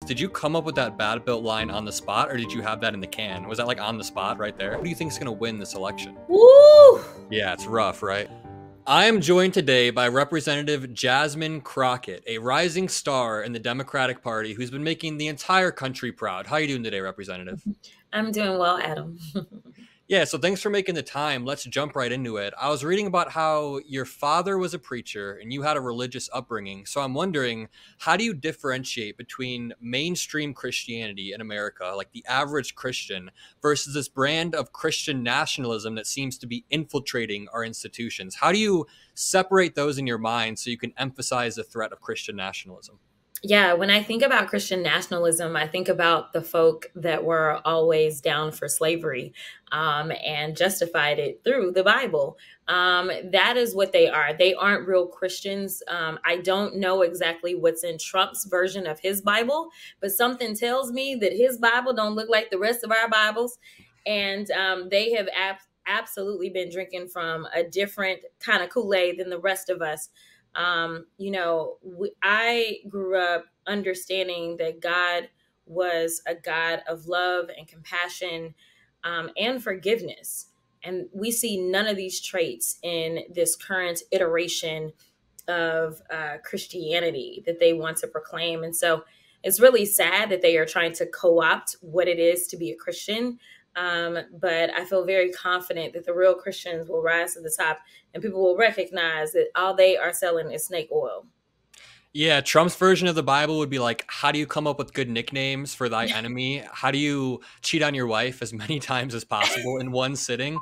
Did you come up with that bad built line on the spot, or did you have that in the can? Was that like on the spot right there? Who do you think is going to win this election? Woo! Yeah, it's rough, right? I am joined today by Representative Jasmine Crockett, a rising star in the Democratic Party who's been making the entire country proud. How are you doing today, Representative? I'm doing well, Adam. Yeah, so thanks for making the time. Let's jump right into it. I was reading about how your father was a preacher and you had a religious upbringing. So I'm wondering, how do you differentiate between mainstream Christianity in America, like the average Christian, versus this brand of Christian nationalism that seems to be infiltrating our institutions? How do you separate those in your mind so you can emphasize the threat of Christian nationalism? Yeah, when I think about Christian nationalism, I think about the folk that were always down for slavery and justified it through the Bible. That is what they are. They aren't real Christians. I don't know exactly what's in Trump's version of his Bible, but something tells me that his Bible don't look like the rest of our Bibles. And they have absolutely been drinking from a different kind of Kool-Aid than the rest of us. I grew up understanding that God was a God of love and compassion and forgiveness. And we see none of these traits in this current iteration of Christianity that they want to proclaim. And so it's really sad that they are trying to co-opt what it is to be a Christian. But I feel very confident that the real Christians will rise to the top and people will recognize that all they are selling is snake oil. Yeah, Trump's version of the Bible would be like, how do you come up with good nicknames for thy enemy? How do you cheat on your wife as many times as possible in one sitting?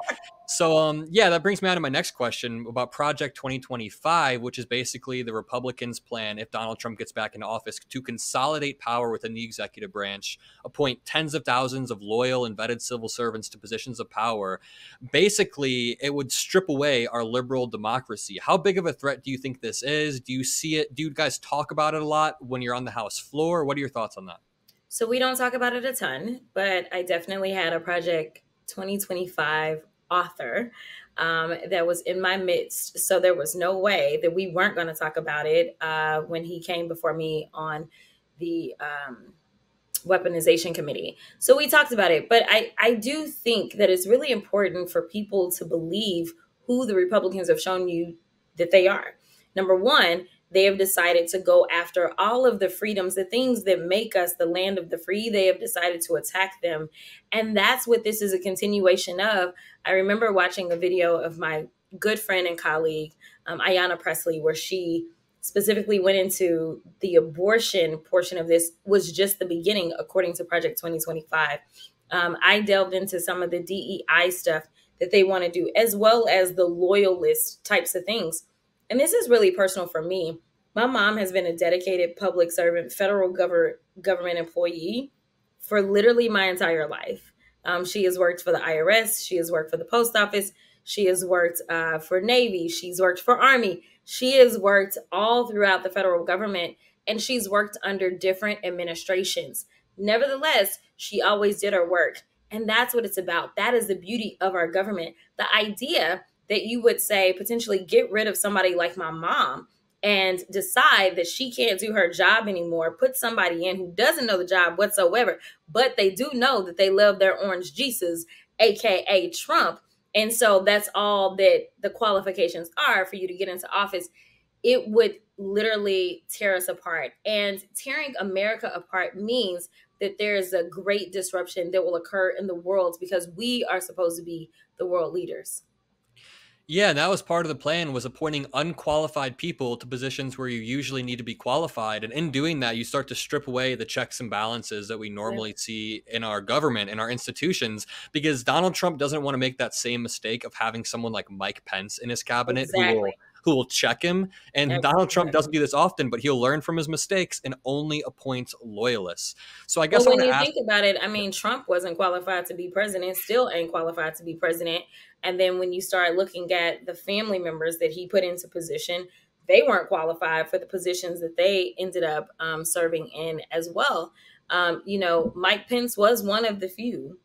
So, yeah, that brings me on to my next question about Project 2025, which is basically the Republicans' plan, if Donald Trump gets back into office, to consolidate power within the executive branch, appoint tens of thousands of loyal and vetted civil servants to positions of power. Basically, it would strip away our liberal democracy. How big of a threat do you think this is? Do you see it? Do you guys talk about it a lot when you're on the House floor? What are your thoughts on that? So we don't talk about it a ton, but I definitely had a Project 2025 author that was in my midst. So there was no way that we weren't going to talk about it when he came before me on the weaponization committee. So we talked about it, but I do think that it's really important for people to believe who the Republicans have shown you that they are. Number one, they have decided to go after all of the freedoms, the things that make us the land of the free. They have decided to attack them. And that's what this is a continuation of. I remember watching a video of my good friend and colleague, Ayanna Pressley, where she specifically went into the abortion portion of this was just the beginning, according to Project 2025. I delved into some of the DEI stuff that they want to do, as well as the loyalist types of things. And this is really personal for me. My mom has been a dedicated public servant, federal government employee for literally my entire life. She has worked for the IRS. She has worked for the post office. She has worked for Navy. She's worked for Army. She has worked all throughout the federal government, and she's worked under different administrations. Nevertheless, she always did her work. And that's what it's about. That is the beauty of our government. The idea that you would say potentially get rid of somebody like my mom and decide that she can't do her job anymore, put somebody in who doesn't know the job whatsoever, but they do know that they love their orange Jesus, aka Trump. And so that's all that the qualifications are for you to get into office. It would literally tear us apart. And tearing America apart means that there is a great disruption that will occur in the world because we are supposed to be the world leaders. Yeah, and that was part of the plan, was appointing unqualified people to positions where you usually need to be qualified. And in doing that, you start to strip away the checks and balances that we normally see in our government, in our institutions, because Donald Trump doesn't want to make that same mistake of having someone like Mike Pence in his cabinet who will check him. And Donald Trump doesn't do this often, but he'll learn from his mistakes and only appoint loyalists. So I guess when you think about it, I mean, Trump wasn't qualified to be president, still ain't qualified to be president. And then when you start looking at the family members that he put into position, they weren't qualified for the positions that they ended up serving in as well. Mike Pence was one of the few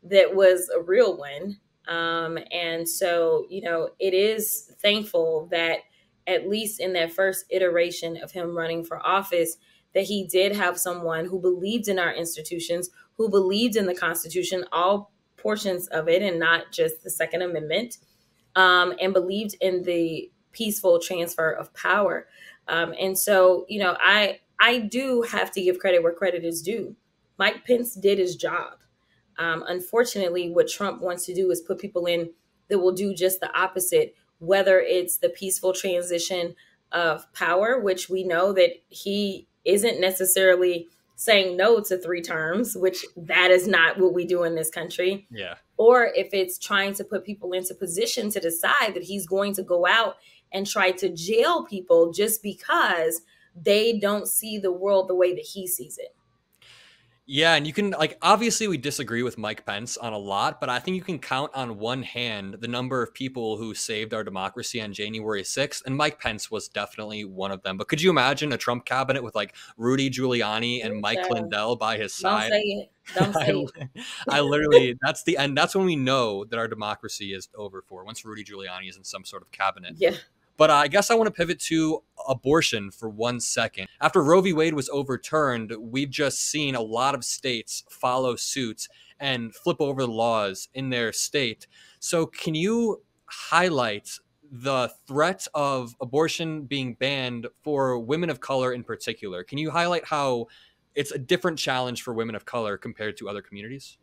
that was a real one. And so, it is thankful that at least in that first iteration of him running for office, that he did have someone who believed in our institutions, who believed in the Constitution, all portions of it, and not just the Second Amendment, and believed in the peaceful transfer of power. And so, I do have to give credit where credit is due. Mike Pence did his job. Unfortunately, what Trump wants to do is put people in that will do just the opposite, whether it's the peaceful transition of power, which we know that he isn't necessarily saying no to 3 terms, which that is not what we do in this country. Yeah. Or if it's trying to put people into position to decide that he's going to go out and try to jail people just because they don't see the world the way that he sees it. Yeah, and you can like obviously we disagree with Mike Pence on a lot, but I think you can count on one hand the number of people who saved our democracy on January 6th, and Mike Pence was definitely one of them. But could you imagine a Trump cabinet with like Rudy Giuliani and Mike Lindell by his Don't side? say it. Don't say it. I literally that's the end. That's when we know that our democracy is over for once Rudy Giuliani is in some sort of cabinet. Yeah. But I guess I want to pivot to abortion for 1 second. After Roe v. Wade was overturned, we've just seen a lot of states follow suit and flip over the laws in their state. So can you highlight the threat of abortion being banned for women of color in particular? Can you highlight how it's a different challenge for women of color compared to other communities?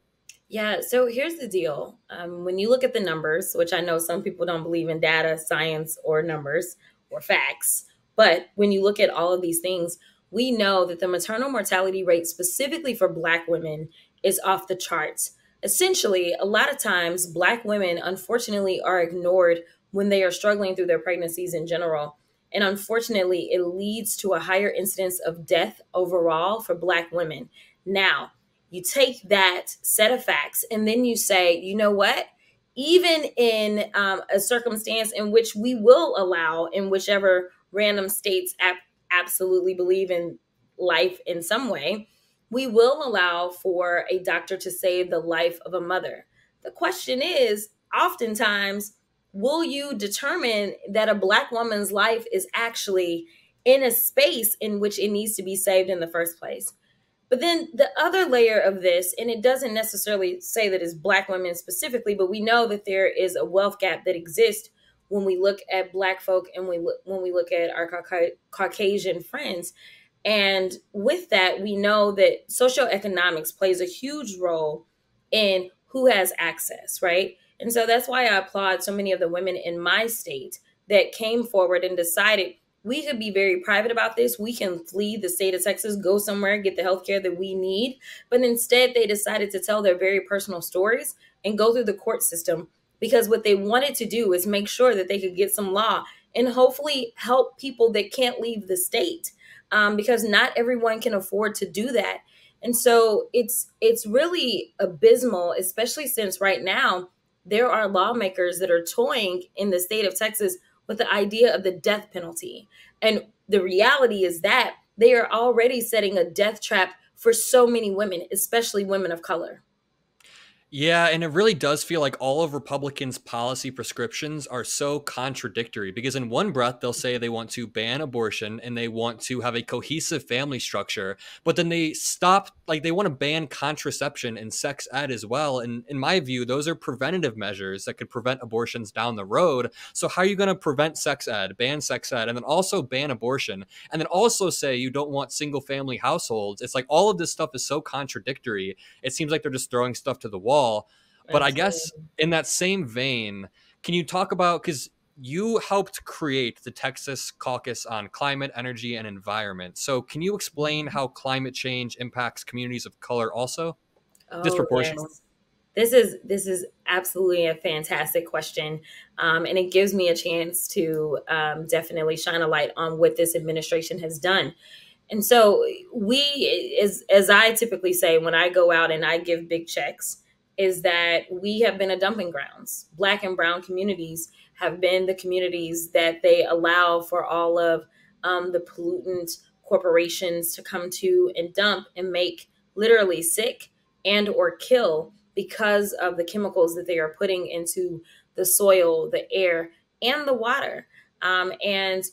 Yeah, so here's the deal. When you look at the numbers, which I know some people don't believe in data, science, or numbers or facts, but when you look at all of these things, we know that the maternal mortality rate specifically for Black women is off the charts. Essentially, a lot of times, Black women, unfortunately, are ignored when they are struggling through their pregnancies in general. And unfortunately, it leads to a higher incidence of death overall for Black women. Now, you take that set of facts and then you say, you know what? Even in a circumstance in which we will allow, in whichever random states absolutely believe in life in some way, we will allow for a doctor to save the life of a mother. The question is, oftentimes, will you determine that a Black woman's life is actually in a space in which it needs to be saved in the first place? But then the other layer of this, and it doesn't necessarily say that it's Black women specifically, but we know that there is a wealth gap that exists when we look at Black folk and when we look at our Caucasian friends. And with that, we know that socioeconomics plays a huge role in who has access, right? And so that's why I applaud so many of the women in my state that came forward and decided we could be very private about this. We can flee the state of Texas, go somewhere, get the healthcare that we need. But instead, they decided to tell their very personal stories and go through the court system because what they wanted to do is make sure that they could get some law and hopefully help people that can't leave the state because not everyone can afford to do that. And so it's really abysmal, especially since right now there are lawmakers that are toying in the state of Texas with the idea of the death penalty. And the reality is that they are already setting a death trap for so many women, especially women of color. Yeah, and it really does feel like all of Republicans' policy prescriptions are so contradictory because in one breath they'll say they want to ban abortion and they want to have a cohesive family structure, but then they stop, like they want to ban contraception and sex ed as well. And in my view, those are preventative measures that could prevent abortions down the road. So how are you going to prevent sex ed, ban sex ed, and then also ban abortion, and then also say you don't want single family households? It's like all of this stuff is so contradictory. It seems like they're just throwing stuff to the wall. But I guess in that same vein, can you talk about, because you helped create the Texas Caucus on Climate, Energy, and Environment. So can you explain how climate change impacts communities of color also? Disproportionately? Yes. This is absolutely a fantastic question. And it gives me a chance to definitely shine a light on what this administration has done. And so we, as I typically say when I go out and I give big checks, is that we have been a dumping grounds. Black and brown communities have been the communities that they allow for all of the pollutant corporations to come to and dump and make literally sick and or kill because of the chemicals that they are putting into the soil, the air, and the water. And,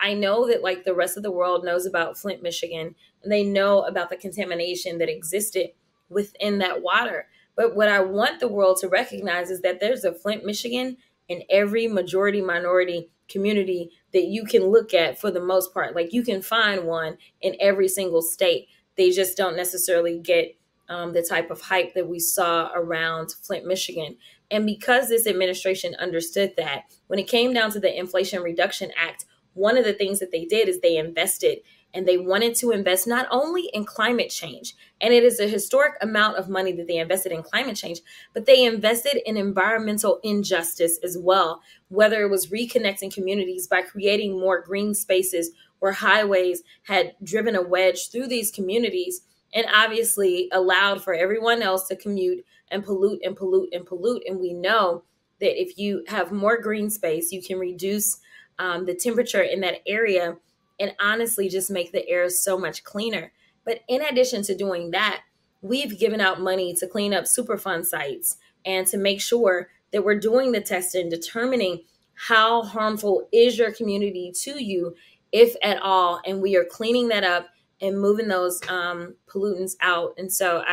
I know that like the rest of the world knows about Flint, Michigan, and they know about the contamination that existed within that water. But what I want the world to recognize is that there's a Flint, Michigan in every majority minority community that you can look at for the most part. Like you can find one in every single state. They just don't necessarily get the type of hype that we saw around Flint, Michigan. And because this administration understood that, when it came down to the Inflation Reduction Act, one of the things that they did is they invested, and they wanted to invest not only in climate change, and it is a historic amount of money that they invested in climate change, but they invested in environmental injustice as well, whether it was reconnecting communities by creating more green spaces where highways had driven a wedge through these communities and obviously allowed for everyone else to commute and pollute and pollute and pollute. And we know that if you have more green space, you can reduce the temperature in that area and honestly just make the air so much cleaner. But in addition to doing that, we've given out money to clean up Superfund sites and to make sure that we're doing the testing, determining how harmful is your community to you, if at all. And we are cleaning that up and moving those pollutants out. And so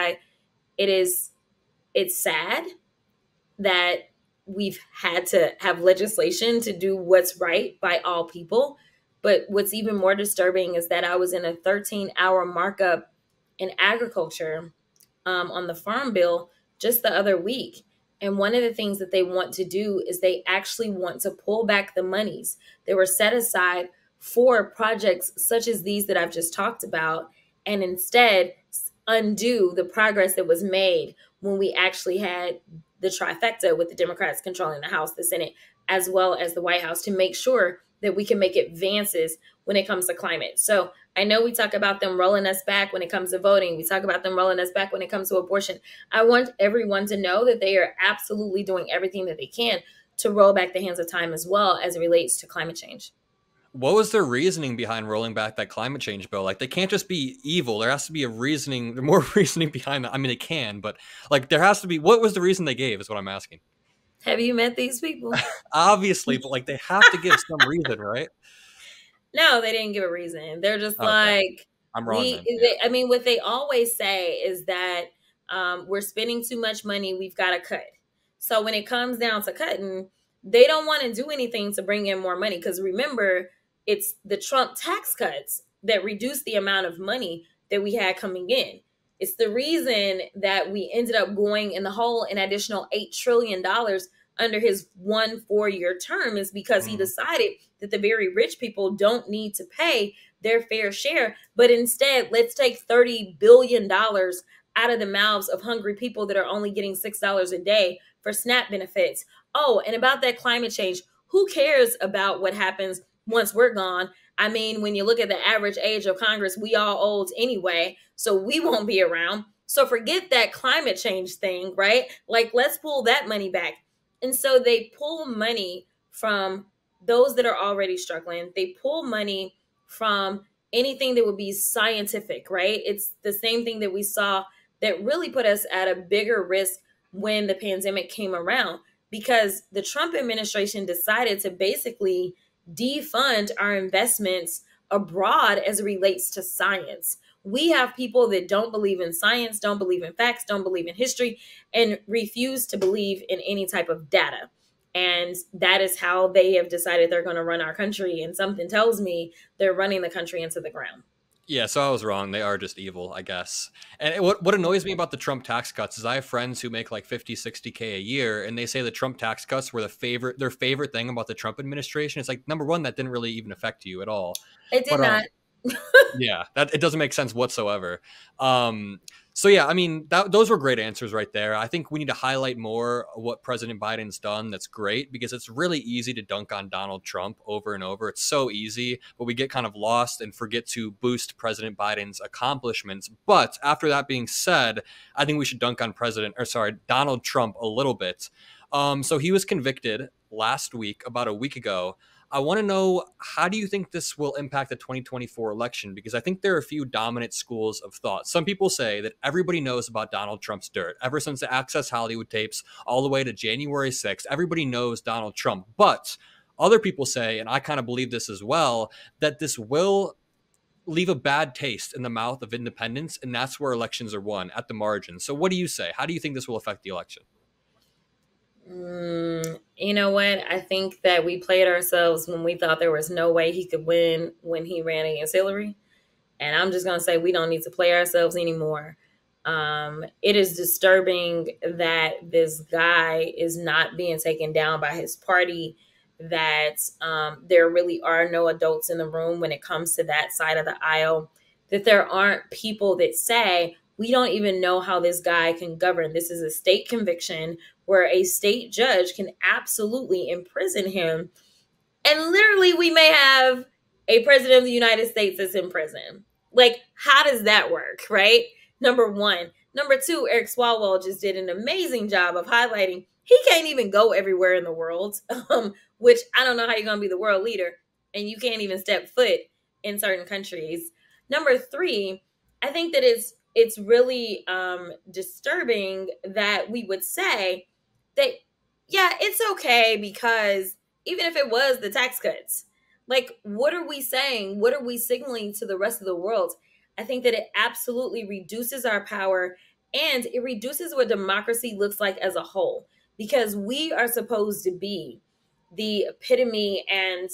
it's sad that we've had to have legislation to do what's right by all people. But what's even more disturbing is that I was in a 13-hour markup in agriculture on the farm bill just the other week. And one of the things that they want to do is they actually want to pull back the monies that were set aside for projects such as these that I've just talked about, and instead undo the progress that was made when we actually had the trifecta with the Democrats controlling the House, the Senate, as well as the White House, to make sure that we can make advances when it comes to climate. So I know we talk about them rolling us back when it comes to voting. We talk about them rolling us back when it comes to abortion. I want everyone to know that they are absolutely doing everything that they can to roll back the hands of time as well as it relates to climate change. What was their reasoning behind rolling back that climate change bill? Like, they can't just be evil. There has to be a reasoning, more reasoning behind that. I mean, they can, but like, there has to be. What was the reason they gave is what I'm asking. Have you met these people? Obviously, but like, they have to give some reason, right? No, they didn't give a reason. They're just Okay. like, I'm wrong then. I mean, what they always say is that we're spending too much money. We've got to cut. So when it comes down to cutting, they don't want to do anything to bring in more money. Because remember, it's the Trump tax cuts that reduced the amount of money that we had coming in. It's the reason that we ended up going in the hole an additional $8 trillion under his 1 4-year term, is because he decided that the very rich people don't need to pay their fair share, but instead let's take $30 billion out of the mouths of hungry people that are only getting $6 a day for SNAP benefits. Oh, and about that climate change, who cares about what happens once we're gone? I mean, when you look at the average age of Congress, we all old anyway, so we won't be around. So forget that climate change thing, right? Like, let's pull that money back. And so they pull money from those that are already struggling. They pull money from anything that would be scientific, right? It's the same thing that we saw that really put us at a bigger risk when the pandemic came around, because the Trump administration decided to basically defund our investments abroad as it relates to science. We have people that don't believe in science, don't believe in facts, don't believe in history, and refuse to believe in any type of data. And that is how they have decided they're going to run our country. And something tells me they're running the country into the ground. Yeah, so I was wrong. They are just evil, I guess. And what annoys me about the Trump tax cuts is I have friends who make like 50, 60K a year, and they say the Trump tax cuts were their favorite thing about the Trump administration. It's like, number one, that didn't really even affect you at all. It did not. Yeah, it doesn't make sense whatsoever. So yeah, I mean, those were great answers right there. I think we need to highlight more what President Biden's done. That's great, because it's really easy to dunk on Donald Trump over and over. It's so easy, but we get kind of lost and forget to boost President Biden's accomplishments. But after that being said, I think we should dunk on Donald Trump a little bit. So he was convicted last week, about a week ago. I want to know, how do you think this will impact the 2024 election? Because I think there are a few dominant schools of thought. Some people say that everybody knows about Donald Trump's dirt. Ever since the Access Hollywood tapes all the way to January 6th, everybody knows Donald Trump. But Other people say, and I kind of believe this as well, that this will leave a bad taste in the mouth of independents, and that's where elections are won, at the margin. So what do you say? How do you think this will affect the election? You know what? I think that we played ourselves when we thought there was no way he could win when he ran against Hillary. And I'm just going to say we don't need to play ourselves anymore. It is disturbing that this guy is not being taken down by his party, that there really are no adults in the room when it comes to that side of the aisle, that there aren't people that say, we don't even know how this guy can govern. This is a state conviction where a state judge can absolutely imprison him. And literally, we may have a president of the United States that's in prison. Like, how does that work, right? Number one. Number two, Eric Swalwell just did an amazing job of highlighting he can't even go everywhere in the world, which I don't know how you're going to be the world leader and you can't even step foot in certain countries. Number three, I think that it's really disturbing that we would say that, yeah, it's okay because even if it was the tax cuts, like, what are we saying? What are we signaling to the rest of the world? I think that it absolutely reduces our power and it reduces what democracy looks like as a whole, because we are supposed to be the epitome and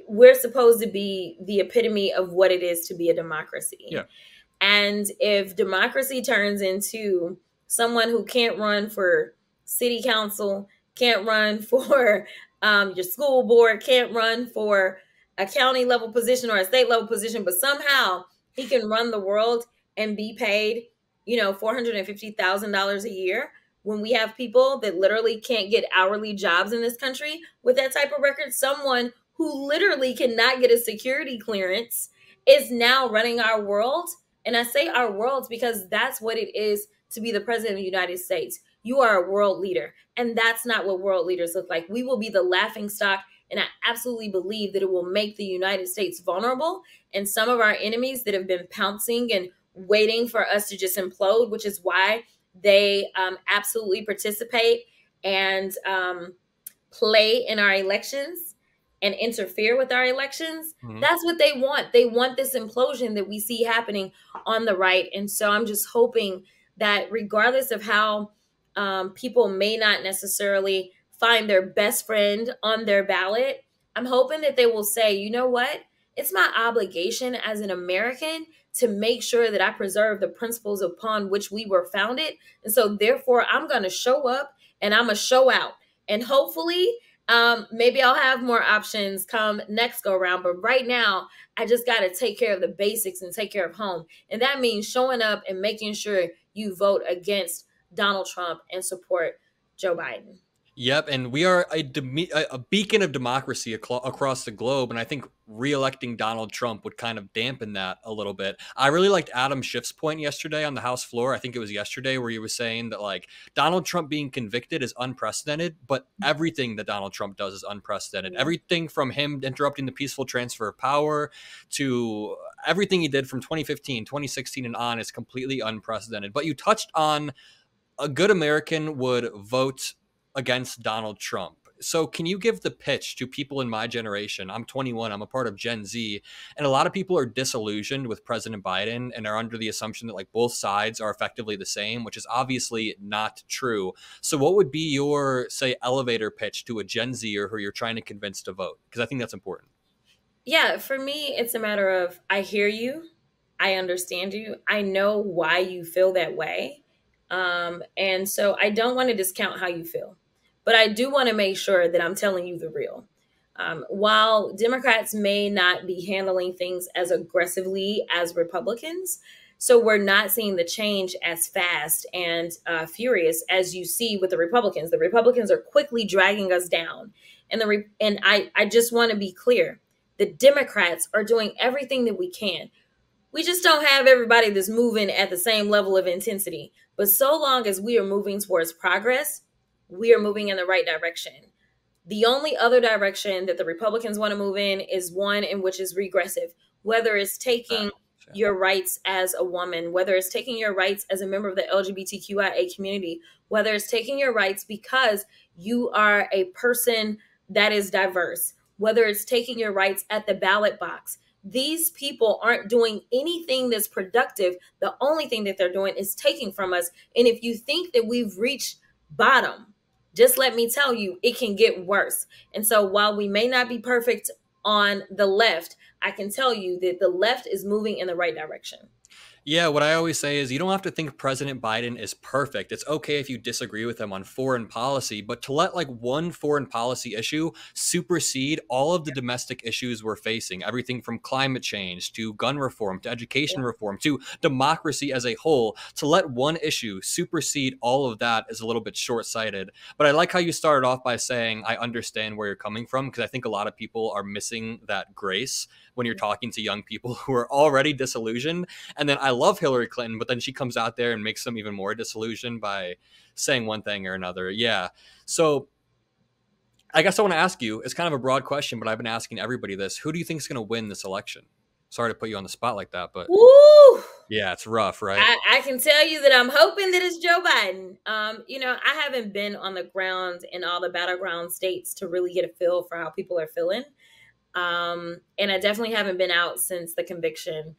we're supposed to be the epitome of what it is to be a democracy. Yeah. And if democracy turns into someone who can't run for city council, can't run for your school board, can't run for a county level position or a state level position, but somehow he can run the world and be paid, $450,000 a year, when we have people that literally can't get hourly jobs in this country with that type of record, someone who literally cannot get a security clearance is now running our world. And I say our world because that's what it is to be the president of the United States. You are a world leader, and that's not what world leaders look like. We will be the laughing stock, and I absolutely believe that it will make the United States vulnerable. And some of our enemies that have been pouncing and waiting for us to just implode, which is why they absolutely participate and play in our elections and interfere with our elections. Mm-hmm. That's what they want. They want this implosion that we see happening on the right. And so I'm just hoping that regardless of how people may not necessarily find their best friend on their ballot, I'm hoping that they will say, you know what? It's my obligation as an American to make sure that I preserve the principles upon which we were founded. And so therefore, I'm going to show up and I'm going to show out. And hopefully, maybe I'll have more options come next go around. But right now, I just got to take care of the basics and take care of home. And that means showing up and making sure you vote against Donald Trump and support Joe Biden. Yep, and we are a beacon of democracy across the globe, and I think re-electing Donald Trump would kind of dampen that a little bit. I really liked Adam Schiff's point yesterday on the House floor. I think it was yesterday where he was saying that, like, Donald Trump being convicted is unprecedented, but everything that Donald Trump does is unprecedented. Everything from him interrupting the peaceful transfer of power to everything he did from 2015, 2016 and on is completely unprecedented. But you touched on a good American would vote against Donald Trump. So can you give the pitch to people in my generation? I'm 21. I'm a part of Gen Z. And a lot of people are disillusioned with President Biden and are under the assumption that, like, both sides are effectively the same, which is obviously not true. So what would be your, say, elevator pitch to a Gen Zer who you're trying to convince to vote? Because I think that's important. Yeah, for me, it's a matter of, I hear you. I understand you. I know why you feel that way. And so I don't want to discount how you feel, but I do want to make sure that I'm telling you the real. While Democrats may not be handling things as aggressively as Republicans, so we're not seeing the change as fast and furious as you see with the Republicans. The Republicans are quickly dragging us down. And I just want to be clear. The Democrats are doing everything that we can. We just don't have everybody that's moving at the same level of intensity. But so long as we are moving towards progress, we are moving in the right direction. The only other direction that the Republicans want to move in is one in which is regressive, whether it's taking your rights as a woman, whether it's taking your rights as a member of the LGBTQIA community, whether it's taking your rights because you are a person that is diverse, whether it's taking your rights at the ballot box. These people aren't doing anything that's productive. The only thing that they're doing is taking from us. And if you think that we've reached bottom, just let me tell you, it can get worse. And so while we may not be perfect on the left, I can tell you that the left is moving in the right direction. Yeah, what I always say is you don't have to think President Biden is perfect. It's okay if you disagree with him on foreign policy, but to let like one foreign policy issue supersede all of the domestic issues we're facing, everything from climate change to gun reform to education reform to democracy as a whole, to let one issue supersede all of that is a little bit short-sighted. But I like how you started off by saying, I understand where you're coming from, because I think a lot of people are missing that grace when you're talking to young people who are already disillusioned. And then I love Hillary Clinton, but then she comes out there and makes them even more disillusioned by saying one thing or another. Yeah. So I guess I want to ask you, it's kind of a broad question, but I've been asking everybody this. Who do you think is going to win this election? Sorry to put you on the spot like that, but Woo! Yeah, it's rough, right? I can tell you that I'm hoping that it's Joe Biden. I haven't been on the ground in all the battleground states to really get a feel for how people are feeling. And I definitely haven't been out since the conviction.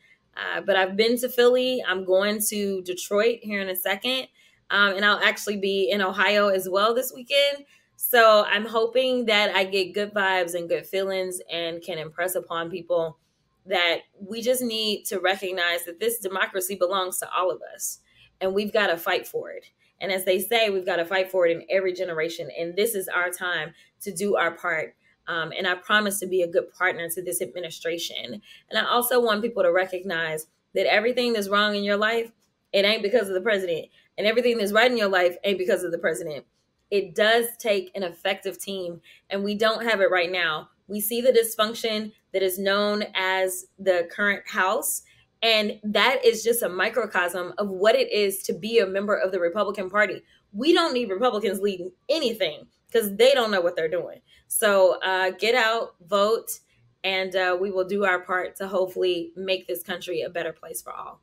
But I've been to Philly. I'm going to Detroit here in a second. And I'll actually be in Ohio as well this weekend. So I'm hoping that I get good vibes and good feelings and can impress upon people that we just need to recognize that this democracy belongs to all of us. And we've got to fight for it. And as they say, we've got to fight for it in every generation. And this is our time to do our part. And I promise to be a good partner to this administration. And I also want people to recognize that everything that's wrong in your life, it ain't because of the president. And everything that's right in your life ain't because of the president. It does take an effective team, and we don't have it right now. We see the dysfunction that is known as the current House, and that is just a microcosm of what it is to be a member of the Republican Party. We don't need Republicans leading anything because they don't know what they're doing. So get out, vote, and we will do our part to hopefully make this country a better place for all.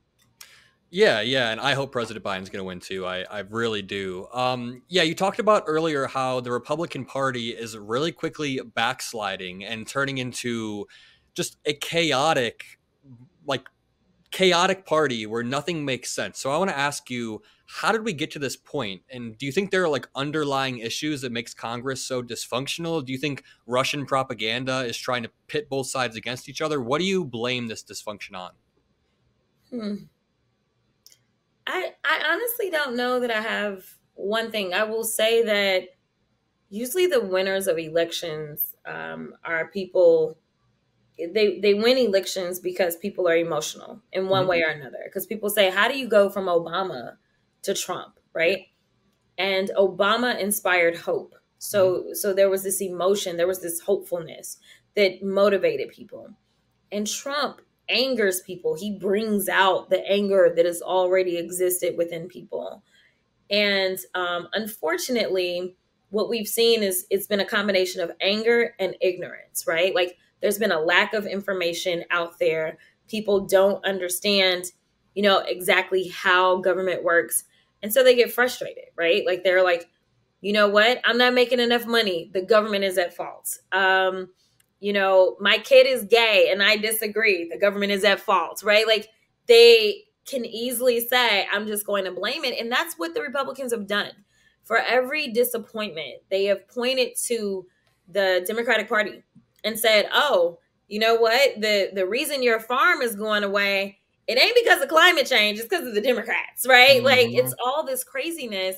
Yeah, and I hope President Biden's going to win too. I really do. Yeah, you talked about earlier how the Republican Party is really quickly backsliding and turning into just a chaotic party where nothing makes sense. So I want to ask you, how did we get to this point? And do you think there are like underlying issues that makes Congress so dysfunctional? Do you think Russian propaganda is trying to pit both sides against each other? What do you blame this dysfunction on? I honestly don't know that I have one thing. I will say that usually the winners of elections are people. They win elections because people are emotional in one way or another. Because people say, how do you go from Obama to Trump, right? And Obama inspired hope. So there was this emotion, there was this hopefulness that motivated people. And Trump angers people. He brings out the anger that has already existed within people. And unfortunately, what we've seen is it's been a combination of anger and ignorance, right? Like there's been a lack of information out there. People don't understand, exactly how government works. And so they get frustrated, right? Like they're like, you know what? I'm not making enough money. The government is at fault. My kid is gay and I disagree. The government is at fault, right? Like they can easily say, I'm just going to blame it. And that's what the Republicans have done. For every disappointment, they have pointed to the Democratic Party and said, oh, you know what? The reason your farm is going away, it ain't because of climate change. It's because of the Democrats, right? Like it's all this craziness.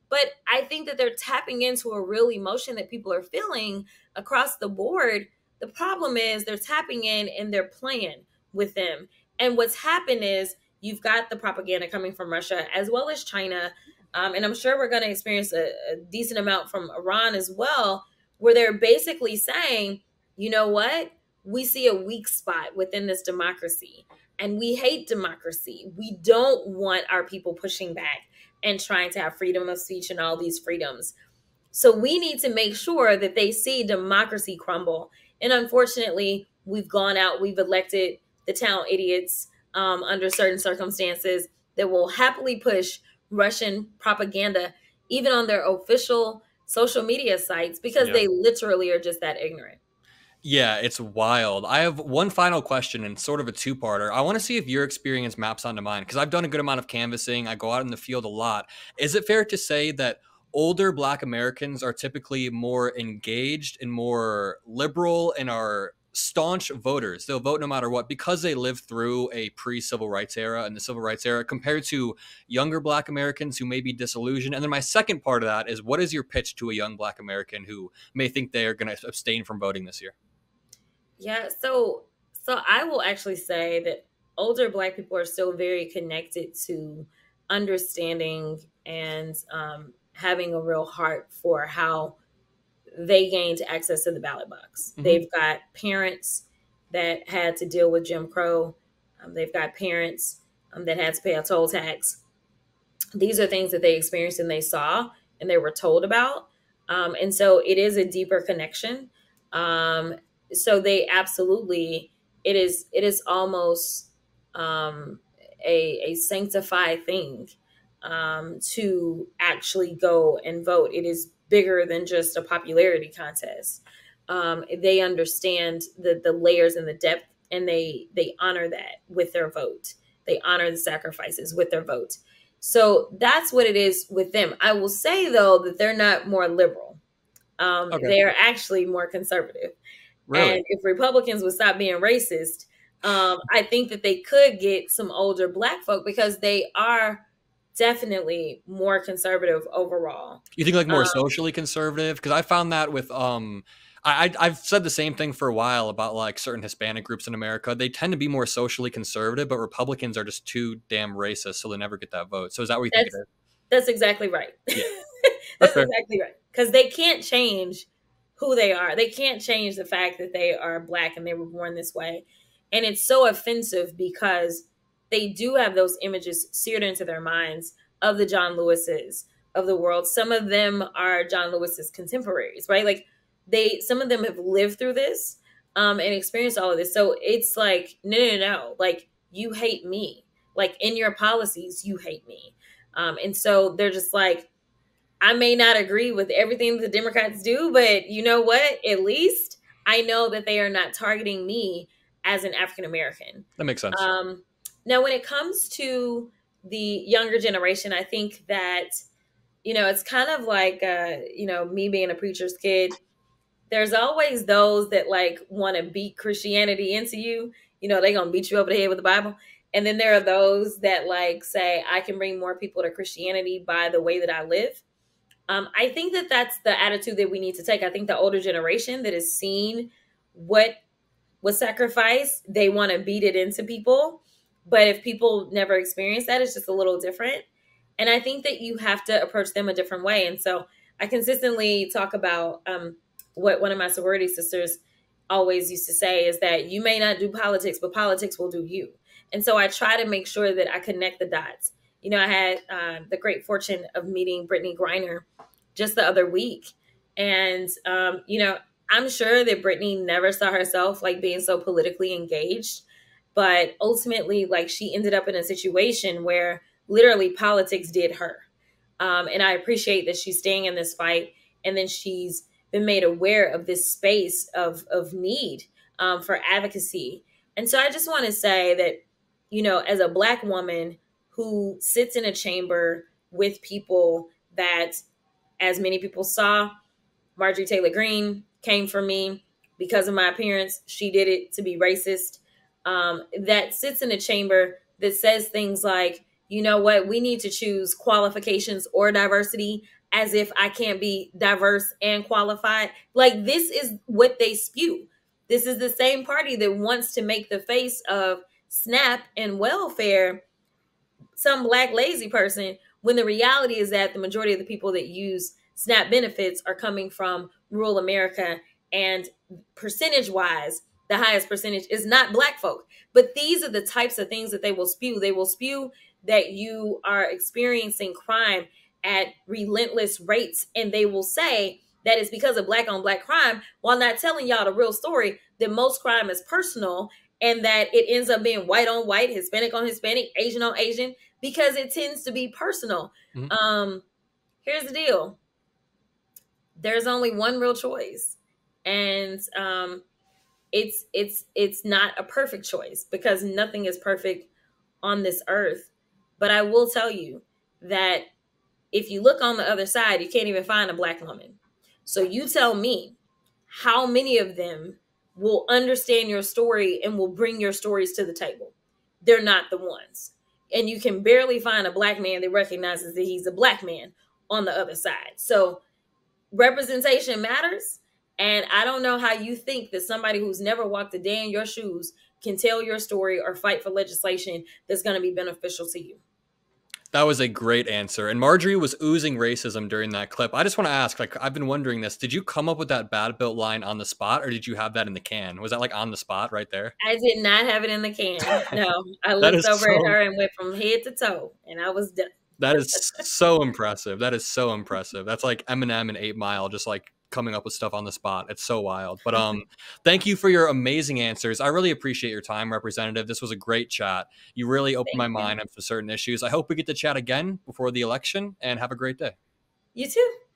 But I think that they're tapping into a real emotion that people are feeling across the board. The problem is they're tapping in and they're playing with them. And what's happened is you've got the propaganda coming from Russia as well as China. And I'm sure we're going to experience a decent amount from Iran as well, where they're basically saying, you know what? We see a weak spot within this democracy and we hate democracy. We don't want our people pushing back and trying to have freedom of speech and all these freedoms. So we need to make sure that they see democracy crumble. And unfortunately, we've gone out, we've elected the town idiots under certain circumstances that will happily push Russian propaganda, even on their official social media sites because Yeah. they literally are just that ignorant. Yeah, it's wild. I have one final question and sort of a two-parter. I want to see if your experience maps onto mine because I've done a good amount of canvassing. I go out in the field a lot. Is it fair to say that older Black Americans are typically more engaged and more liberal and are staunch voters? They'll vote no matter what because they lived through a pre-civil rights era and the civil rights era compared to younger Black Americans who may be disillusioned. And then my second part of that is what is your pitch to a young Black American who may think they are going to abstain from voting this year? Yeah, so I will actually say that older Black people are still very connected to understanding and having a real heart for how they gained access to the ballot box. Mhm. They've got parents that had to deal with Jim Crow. They've got parents that had to pay a toll tax. These are things that they experienced and they saw and they were told about. And so it is a deeper connection. Um, so they absolutely, it is almost a sanctified thing to actually go and vote. It is bigger than just a popularity contest. They understand the layers and the depth, and they honor that with their vote. They honor the sacrifices with their vote. So that's what it is with them. I will say though that they're not more liberal. Okay. They are actually more conservative. Really? And if Republicans would stop being racist, I think that they could get some older Black folk because they are definitely more conservative overall. You think like more Um, socially conservative? Because I found that with I've said the same thing for a while about like certain Hispanic groups in America. They tend to be more socially conservative, but Republicans are just too damn racist, so they never get that vote. So is that what you think it that's is? that's exactly right. Yeah, that's That's fair. exactly right. Because they can't change who they are. They can't change the fact that they are Black and they were born this way. And it's so offensive because they do have those images seared into their minds of the John Lewises of the world. Some of them are John Lewis's contemporaries, right? Like some of them have lived through this and experienced all of this. So it's like, no, no, no. Like, you hate me. Like, in your policies, you hate me. And so they're just like, I may not agree with everything the Democrats do, but you know what? At least I know that they are not targeting me as an African American. That makes sense. Now, when it comes to the younger generation, I think that, it's kind of like, me being a preacher's kid. There's always those that like want to beat Christianity into you. They're going to beat you over the head with the Bible. And then there are those that like say, I can bring more people to Christianity by the way that I live. I think that that's the attitude that we need to take. I think the older generation that has seen what was sacrificed, they want to beat it into people. But if people never experience that, it's just a little different. And I think that you have to approach them a different way. And so I consistently talk about what one of my sorority sisters always used to say is that you may not do politics, but politics will do you. And so I try to make sure that I connect the dots. I had the great fortune of meeting Brittany Griner just the other week. And, I'm sure that Brittany never saw herself like being so politically engaged. But ultimately, like, she ended up in a situation where literally politics did her. And I appreciate that she's staying in this fight. And then she's been made aware of this space of need for advocacy. And so I just want to say that, as a Black woman who sits in a chamber with people that, as many people saw, Marjorie Taylor Greene came for me because of my appearance. She did it to be racist. That sits in a chamber that says things like, you know what, we need to choose qualifications or diversity, as if I can't be diverse and qualified. Like, this is what they spew. This is the same party that wants to make the face of SNAP and welfare some Black lazy person, when the reality is that the majority of the people that use SNAP benefits are coming from rural America, and percentage wise, the highest percentage is not Black folk. But these are the types of things that they will spew. They will spew that you are experiencing crime at relentless rates, and they will say that it's because of Black on Black crime, while not telling y'all the real story, that most crime is personal, and that it ends up being white on white, Hispanic on Hispanic, Asian on Asian, because it tends to be personal. Mhm. Here's the deal. There's only one real choice, and it's not a perfect choice because nothing is perfect on this earth. But I will tell you that if you look on the other side, you can't even find a black woman. So you tell me how many of them will understand your story and will bring your stories to the table. They're not the ones. And you can barely find a black man that recognizes that he's a black man on the other side. So representation matters. And I don't know how you think that somebody who's never walked a day in your shoes can tell your story or fight for legislation that's going to be beneficial to you. That was a great answer. And Marjorie was oozing racism during that clip. I just want to ask, like, I've been wondering this. Did you come up with that bad built line on the spot, or did you have that in the can? Was that like on the spot right there? I did not have it in the can. No, I That looked is over at so her and went from head to toe, and I was done. that is so impressive. That is so impressive. That's like Eminem and 8 Mile just like coming up with stuff on the spot. It's so wild. But thank you for your amazing answers. I really appreciate your time, Representative. This was a great chat. You really opened Thank my you. mind up to certain issues. I hope we get to chat again before the election, and have a great day. You too.